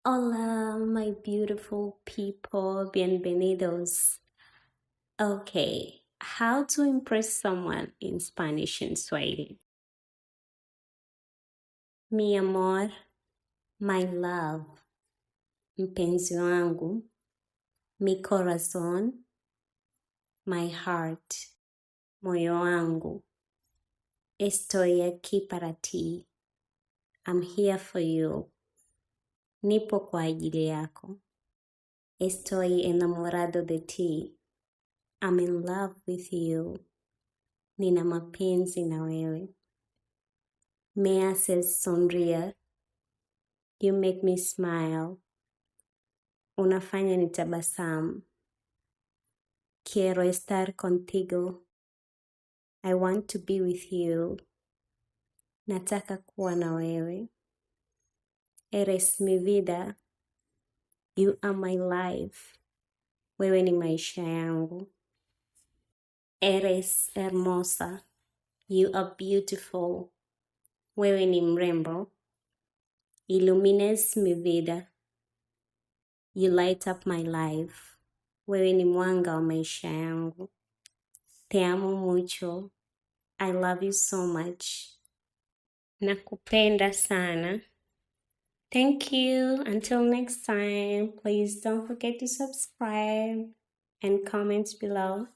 Hola, my beautiful people, bienvenidos. Okay, how to impress someone in Spanish and Swahili. Mi amor, my love, mpenzi wangu, mi corazón, my heart, moyo wangu. Estoy aquí para ti. I'm here for you. Nipo kwa ajili yako. Estoy enamorado de ti. I'm in love with you. Nina mapenzi na wewe. Me haces sonreír. You make me smile. Unafanya nitabasamu. Quiero estar contigo. I want to be with you. Nataka kuwa na wewe. Eres mi vida. You are my life. Wewe ni maisha yangu. Eres hermosa. You are beautiful. Wewe ni mrembo. Illumines mi vida. You light up my life. Wewe ni mwanga wa maisha yangu. Te amo mucho. I love you so much. Nakupenda sana. Thank you. Until next time, please don't forget to subscribe and comment below.